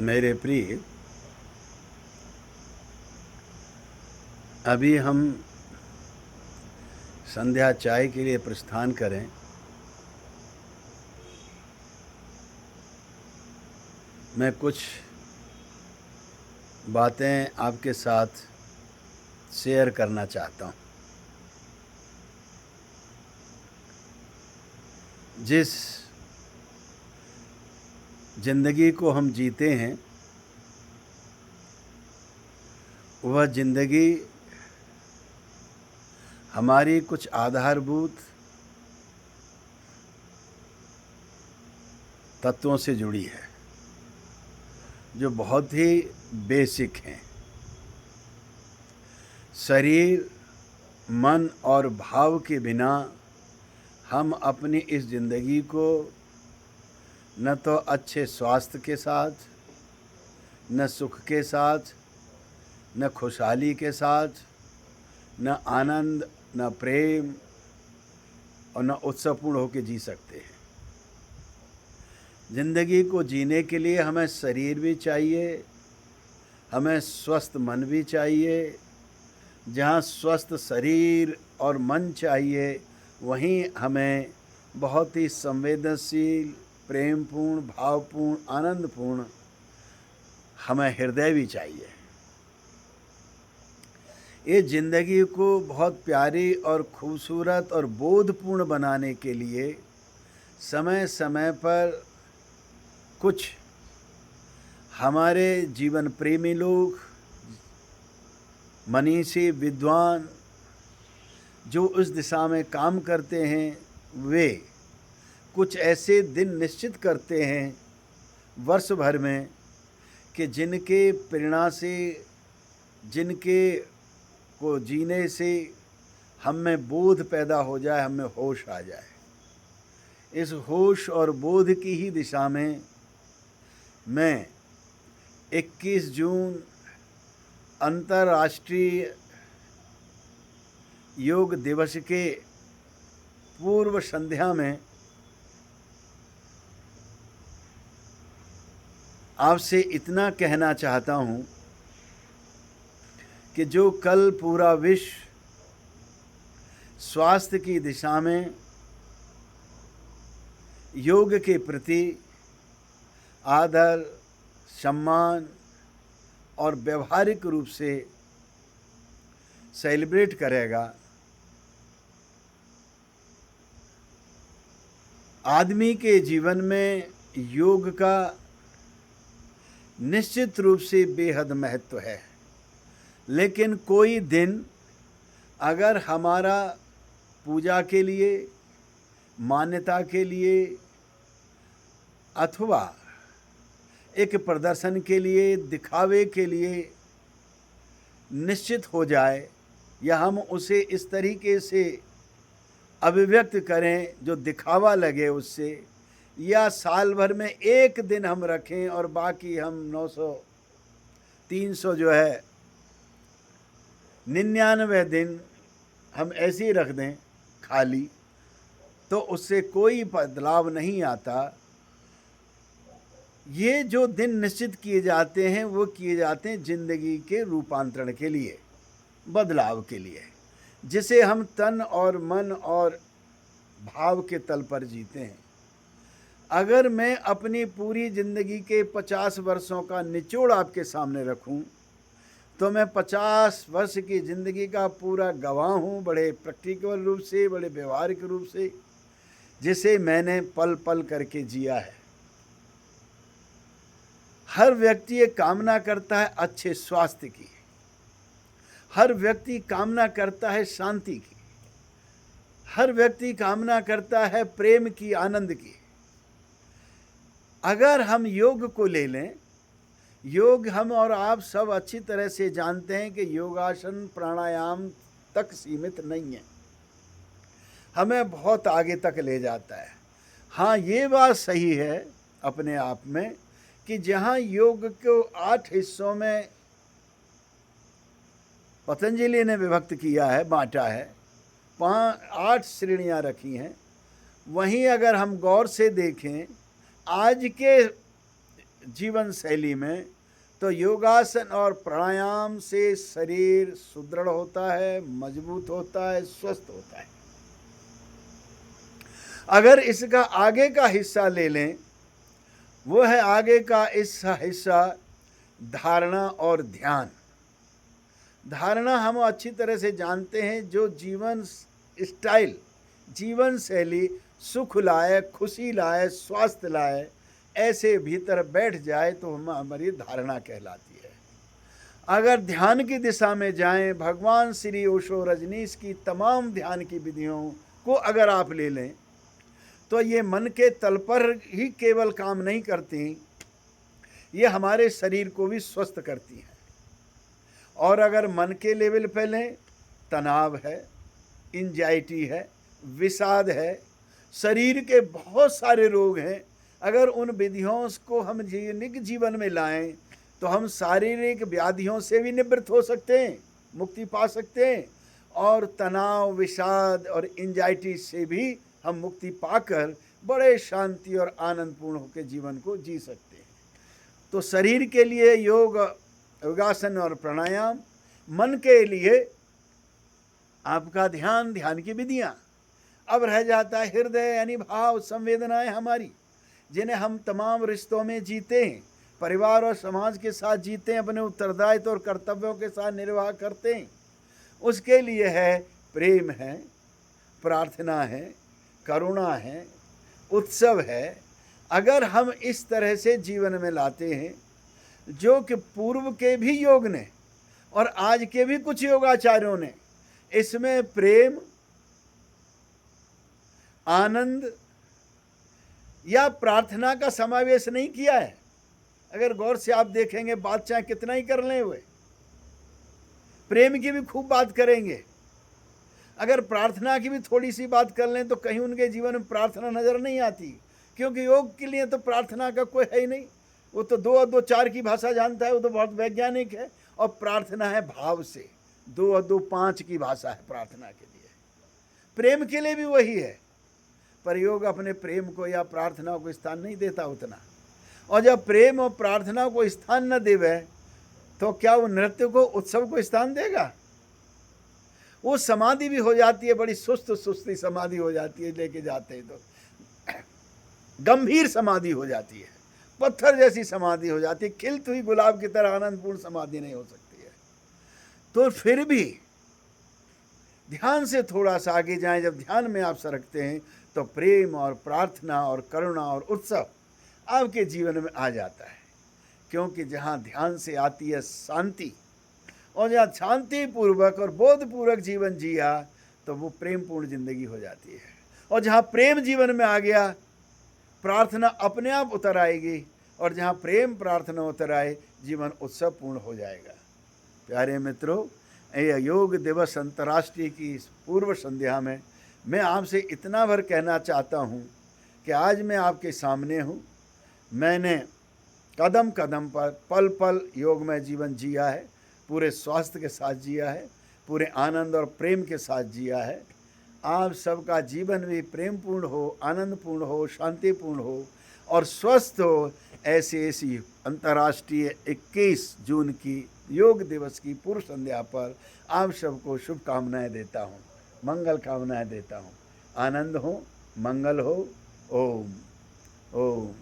मेरे प्रिय, अभी हम संध्या चाय के लिए प्रस्थान करें। मैं कुछ बातें आपके साथ शेयर करना चाहता हूँ। जिस ज़िंदगी को हम जीते हैं वह ज़िंदगी हमारी कुछ आधारभूत तत्वों से जुड़ी है जो बहुत ही बेसिक हैं। शरीर, मन और भाव के बिना हम अपनी इस ज़िंदगी को न तो अच्छे स्वास्थ्य के साथ, न सुख के साथ, न खुशहाली के साथ, न आनंद, न प्रेम और न उत्सवपूर्ण होकर जी सकते हैं। ज़िंदगी को जीने के लिए हमें शरीर भी चाहिए, हमें स्वस्थ मन भी चाहिए। जहाँ स्वस्थ शरीर और मन चाहिए, वहीं हमें बहुत ही संवेदनशील, प्रेमपूर्ण, भावपूर्ण, आनंदपूर्ण हमें हृदय भी चाहिए। ये ज़िंदगी को बहुत प्यारी और खूबसूरत और बोधपूर्ण बनाने के लिए समय समय पर कुछ हमारे जीवन प्रेमी लोग, मनीषी, विद्वान जो उस दिशा में काम करते हैं, वे कुछ ऐसे दिन निश्चित करते हैं वर्ष भर में कि जिनके प्रेरणा से, जिनके को जीने से हम में बोध पैदा हो जाए, हमें होश आ जाए। इस होश और बोध की ही दिशा में मैं 21 जून अंतर्राष्ट्रीय योग दिवस के पूर्व संध्या में आपसे इतना कहना चाहता हूँ कि जो कल पूरा विश्व स्वास्थ्य की दिशा में योग के प्रति आदर, सम्मान और व्यवहारिक रूप से सेलिब्रेट करेगा, आदमी के जीवन में योग का निश्चित रूप से बेहद महत्व है। लेकिन कोई दिन अगर हमारा पूजा के लिए, मान्यता के लिए अथवा एक प्रदर्शन के लिए, दिखावे के लिए निश्चित हो जाए, या हम उसे इस तरीके से अभिव्यक्त करें जो दिखावा लगे उससे, या साल भर में एक दिन हम रखें और बाकी हम 900, 300 जो है 99 दिन हम ऐसे ही रख दें खाली, तो उससे कोई बदलाव नहीं आता। ये जो दिन निश्चित किए जाते हैं वो किए जाते हैं ज़िंदगी के रूपांतरण के लिए, बदलाव के लिए, जिसे हम तन और मन और भाव के तल पर जीते हैं। अगर मैं अपनी पूरी ज़िंदगी के 50 वर्षों का निचोड़ आपके सामने रखूं, तो मैं 50 वर्ष की ज़िंदगी का पूरा गवाह हूँ, बड़े प्रैक्टिकल रूप से, बड़े व्यवहारिक रूप से, जिसे मैंने पल पल करके जिया है। हर व्यक्ति ये कामना करता है अच्छे स्वास्थ्य की, हर व्यक्ति कामना करता है शांति की, हर व्यक्ति कामना करता है प्रेम की, आनंद की। अगर हम योग को ले लें, योग हम और आप सब अच्छी तरह से जानते हैं कि योगासन, प्राणायाम तक सीमित नहीं है, हमें बहुत आगे तक ले जाता है। हाँ, ये बात सही है अपने आप में कि जहाँ योग को 8 हिस्सों में पतंजलि ने विभक्त किया है, बांटा है, 8 श्रेणियाँ रखी हैं, वहीं अगर हम गौर से देखें आज के जीवन शैली में, तो योगासन और प्राणायाम से शरीर सुदृढ़ होता है, मजबूत होता है, स्वस्थ होता है। अगर इसका आगे का हिस्सा ले लें, वो है आगे का इस हिस्सा धारणा और ध्यान। धारणा हम अच्छी तरह से जानते हैं, जो जीवन स्टाइल, जीवन शैली सुख लाए, खुशी लाए, स्वास्थ्य लाए, ऐसे भीतर बैठ जाए तो हमारी धारणा कहलाती है। अगर ध्यान की दिशा में जाएं, भगवान श्री ओशो रजनीश की तमाम ध्यान की विधियों को अगर आप ले लें, तो ये मन के तल पर ही केवल काम नहीं करती, ये हमारे शरीर को भी स्वस्थ करती हैं। और अगर मन के लेवल पे लें, तनाव है, एंजाइटी है, विषाद है, शरीर के बहुत सारे रोग हैं। अगर उन विधियों को हम दैनिक जीवन में लाएं, तो हम शारीरिक व्याधियों से भी निवृत्त हो सकते हैं, मुक्ति पा सकते हैं, और तनाव, विषाद और एंजाइटी से भी हम मुक्ति पाकर बड़े शांति और आनंदपूर्ण होकर जीवन को जी सकते हैं। तो शरीर के लिए योगासन और प्राणायाम, मन के लिए आपका ध्यान, ध्यान की विधियाँ। अब रह जाता है हृदय यानी भाव, संवेदनाएं हमारी, जिन्हें हम तमाम रिश्तों में जीते हैं, परिवार और समाज के साथ जीते हैं, अपने उत्तरदायित्व और कर्तव्यों के साथ निर्वाह करते हैं। उसके लिए है प्रेम है, प्रार्थना है, करुणा है, उत्सव है। अगर हम इस तरह से जीवन में लाते हैं, जो कि पूर्व के भी योग ने और आज के भी कुछ योगाचार्यों ने इसमें प्रेम, आनंद या प्रार्थना का समावेश नहीं किया है। अगर गौर से आप देखेंगे, बात चाहे कितना ही कर लें, हुए प्रेम की भी खूब बात करेंगे, अगर प्रार्थना की भी थोड़ी सी बात कर लें तो कहीं उनके जीवन में प्रार्थना नजर नहीं आती, क्योंकि योग के लिए तो प्रार्थना का कोई है ही नहीं। वो तो 2 और 2 4 की भाषा जानता है, वो तो बहुत वैज्ञानिक है। और प्रार्थना है भाव से, 2 और 2 5 की भाषा है प्रार्थना के लिए। प्रेम के लिए भी वही है, पर योग अपने प्रेम को या प्रार्थना को स्थान नहीं देता उतना। और जब प्रेम और प्रार्थना को स्थान न देवे, तो क्या वो नृत्य को, उत्सव को स्थान देगा? वो समाधि भी हो जाती है, बड़ी सुस्ती समाधि हो जाती है, लेके जाते हैं तो गंभीर समाधि हो जाती है, पत्थर जैसी समाधि हो जाती है, खिलती हुई गुलाब की तरह आनंदपूर्ण समाधि नहीं हो सकती है। तो फिर भी ध्यान से थोड़ा सा आगे जाएं, जब ध्यान में आप सरकते हैं तो प्रेम और प्रार्थना और करुणा और उत्सव आपके जीवन में आ जाता है। क्योंकि जहाँ ध्यान से आती है शांति, और जहाँ शांति पूर्वक और बोधपूर्वक जीवन जिया, तो वो प्रेम पूर्ण जिंदगी हो जाती है। और जहाँ प्रेम जीवन में आ गया, प्रार्थना अपने आप उतर आएगी, और जहाँ प्रेम प्रार्थना उतर आए, जीवन उत्सव पूर्ण हो जाएगा। प्यारे मित्रों, ये योग दिवस अंतर्राष्ट्रीय की इस पूर्व संध्या में मैं आपसे इतना भर कहना चाहता हूँ कि आज मैं आपके सामने हूँ। मैंने कदम कदम पर, पल पल योग में जीवन जिया है, पूरे स्वास्थ्य के साथ जिया है, पूरे आनंद और प्रेम के साथ जिया है। आप सबका जीवन भी प्रेमपूर्ण हो, आनंदपूर्ण हो, शांतिपूर्ण हो और स्वस्थ हो। ऐसी अंतर्राष्ट्रीय 21 जून की योग दिवस की पूर्व संध्या पर आप सबको शुभकामनाएं देता हूँ, मंगल कामनाएं देता हूँ। आनंद हो, मंगल हो। ओम ओम।